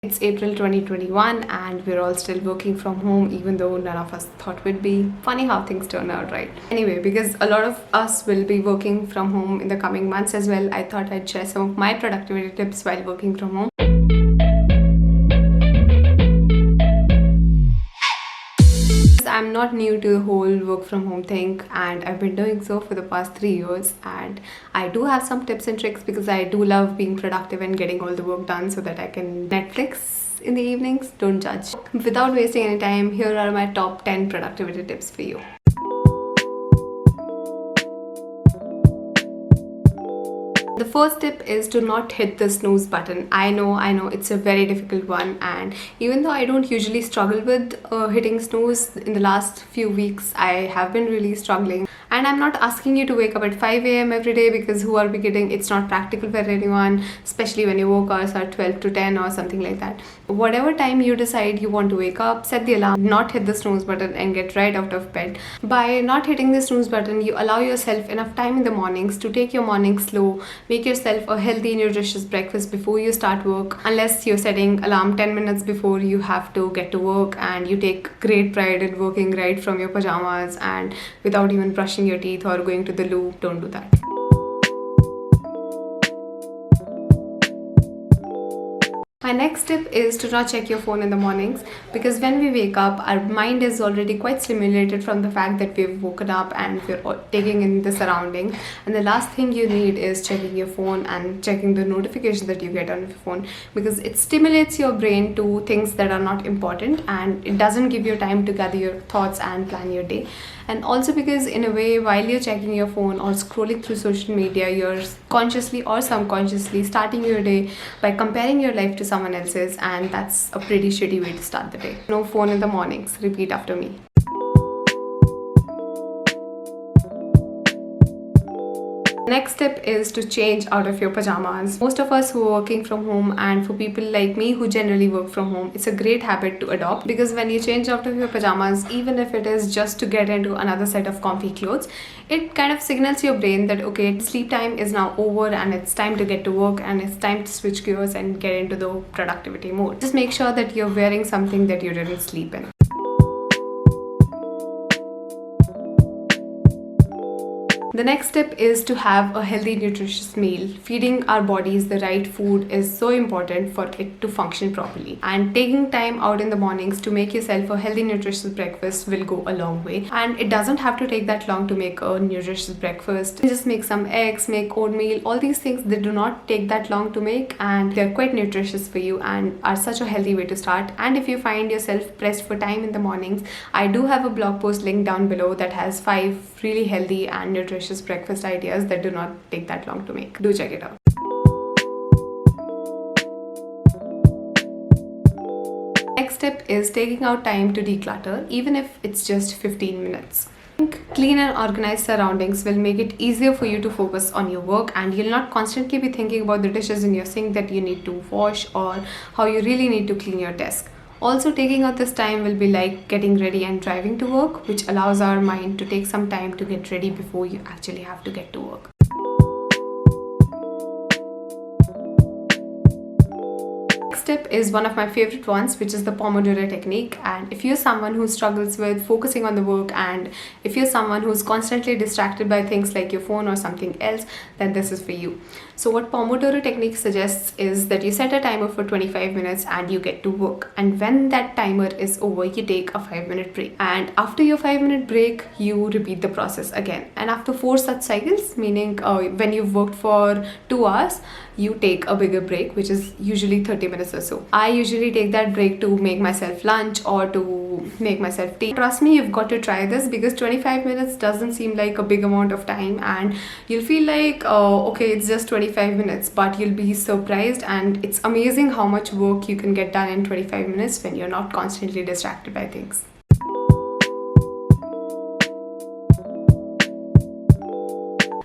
It's April 2021 and we're all still working from home even though none of us thought we'd be. Funny how things turn out, right? Anyway, because a lot of us will be working from home in the coming months as well, I thought I'd share some of my productivity tips while working from home. I'm not new to the whole work from home thing and I've been doing so for the past 3 years, and I do have some tips and tricks because I do love being productive and getting all the work done so that I can Netflix in the evenings. Don't judge. Without wasting any time, here are my top 10 productivity tips for you. The first tip is to not hit the snooze button. I know it's a very difficult one, and even though I don't usually struggle with hitting snooze, in the last few weeks I have been really struggling. And I'm not asking you to wake up at 5 a.m. every day, because who are we kidding? It's not practical for anyone, especially when your work hours are 12 to 10 or something like that. Whatever time you decide you want to wake up, set the alarm, not hit the snooze button, and get right out of bed. By not hitting the snooze button, you allow yourself enough time in the mornings to take your morning slow, make yourself a healthy, nutritious breakfast before you start work, unless you're setting alarm 10 minutes before you have to get to work and you take great pride in working right from your pajamas and without even brushing your teeth or going to the loo. Don't do that. My next tip is to not check your phone in the mornings, because when we wake up, our mind is already quite stimulated from the fact that we've woken up and we're taking in the surroundings. And the last thing you need is checking your phone and checking the notifications that you get on your phone, because it stimulates your brain to things that are not important and it doesn't give you time to gather your thoughts and plan your day. And also because in a way, while you're checking your phone or scrolling through social media, you're consciously or subconsciously starting your day by comparing your life to someone else's, and that's a pretty shitty way to start the day. No phone in the mornings. Repeat after me. Next tip is to change out of your pajamas. Most of us who are working from home, and for people like me who generally work from home, it's a great habit to adopt, because when you change out of your pajamas, even if it is just to get into another set of comfy clothes, it kind of signals your brain that okay, sleep time is now over and it's time to get to work and it's time to switch gears and get into the productivity mode. Just make sure that you're wearing something that you didn't sleep in. The next tip is to have a healthy, nutritious meal. Feeding our bodies the right food is so important for it to function properly. And taking time out in the mornings to make yourself a healthy, nutritious breakfast will go a long way. And it doesn't have to take that long to make a nutritious breakfast. Just make some eggs, make oatmeal, all these things, they do not take that long to make, and they're quite nutritious for you and are such a healthy way to start. And if you find yourself pressed for time in the mornings, I do have a blog post link down below that has 5 really healthy and nutritious breakfast ideas that do not take that long to make. Do check it out. Next tip is taking out time to declutter, even if it's just 15 minutes. Clean and organized surroundings will make it easier for you to focus on your work, and you'll not constantly be thinking about the dishes in your sink that you need to wash or how you really need to clean your desk. Also, taking out this time will be like getting ready and driving to work, which allows our mind to take some time to get ready before you actually have to get to work. Next tip is one of my favorite ones, which is the Pomodoro technique. And if you're someone who struggles with focusing on the work, and if you're someone who's constantly distracted by things like your phone or something else, then this is for you. So what Pomodoro technique suggests is that you set a timer for 25 minutes and you get to work. And when that timer is over, you take a 5-minute break. And after your 5-minute break, you repeat the process again. And after 4 such cycles, meaning when you've worked for 2 hours, you take a bigger break, which is usually 30 minutes or so. I usually take that break to make myself lunch or to make myself tea. Trust me, you've got to try this, because 25 minutes doesn't seem like a big amount of time, and you'll feel like, okay, it's just 25 minutes, but you'll be surprised, and it's amazing how much work you can get done in 25 minutes when you're not constantly distracted by things.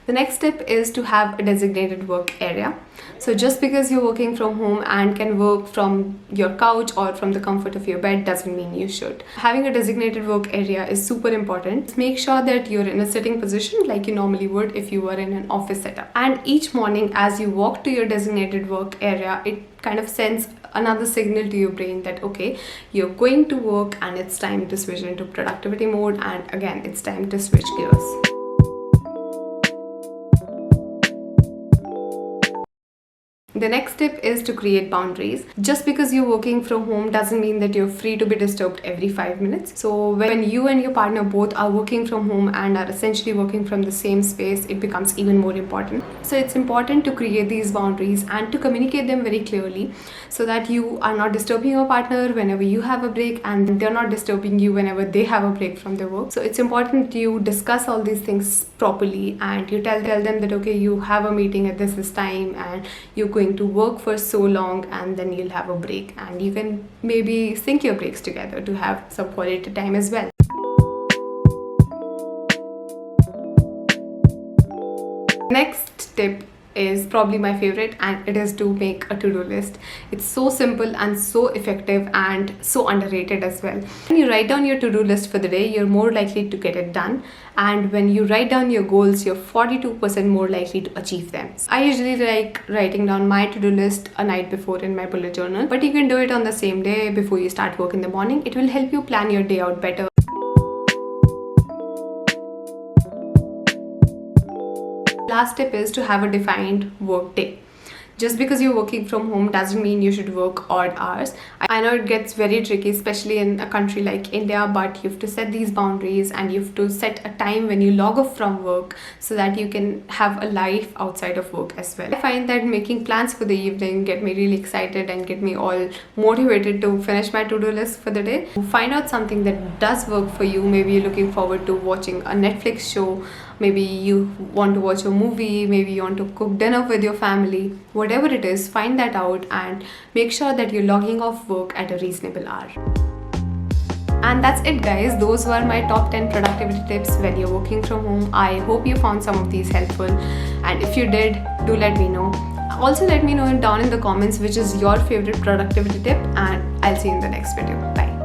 The next tip is to have a designated work area. So just because you're working from home and can work from your couch or from the comfort of your bed doesn't mean you should. Having a designated work area is super important. Make sure that you're in a sitting position like you normally would if you were in an office setup. And each morning as you walk to your designated work area, it kind of sends another signal to your brain that okay, you're going to work and it's time to switch into productivity mode, and again it's time to switch gears. The next tip is to create boundaries. Just because you're working from home doesn't mean that you're free to be disturbed every 5 minutes. So when you and your partner both are working from home and are essentially working from the same space, it becomes even more important. So it's important to create these boundaries and to communicate them very clearly so that you are not disturbing your partner whenever you have a break and they're not disturbing you whenever they have a break from their work. So it's important you discuss all these things properly and you tell them that okay, you have a meeting at this time and you're going to work for so long and then you'll have a break, and you can maybe sync your breaks together to have some quality time as well. Next tip is probably my favorite, and it is to make a to-do list. It's so simple and so effective and so underrated as well. When you write down your to-do list for the day, you're more likely to get it done, and when you write down your goals, you're 42% more likely to achieve them. I usually like writing down my to-do list a night before in my bullet journal, but you can do it on the same day before you start work in the morning. It will help you plan your day out better. Last tip is to have a defined work day. Just because you're working from home doesn't mean you should work odd hours. I know it gets very tricky, especially in a country like India, but you have to set these boundaries and you have to set a time when you log off from work so that you can have a life outside of work as well. I find that making plans for the evening get me really excited and get me all motivated to finish my to-do list for the day. Find out something that does work for you. Maybe you're looking forward to watching a Netflix show, maybe you want to watch a movie, maybe you want to cook dinner with your family. Whatever it is, find that out and make sure that you're logging off work at a reasonable hour. And that's it guys, those were my top 10 productivity tips when you're working from home. I hope you found some of these helpful, and if you did, do let me know. Also let me know down in the comments which is your favorite productivity tip, and I'll see you in the next video. Bye.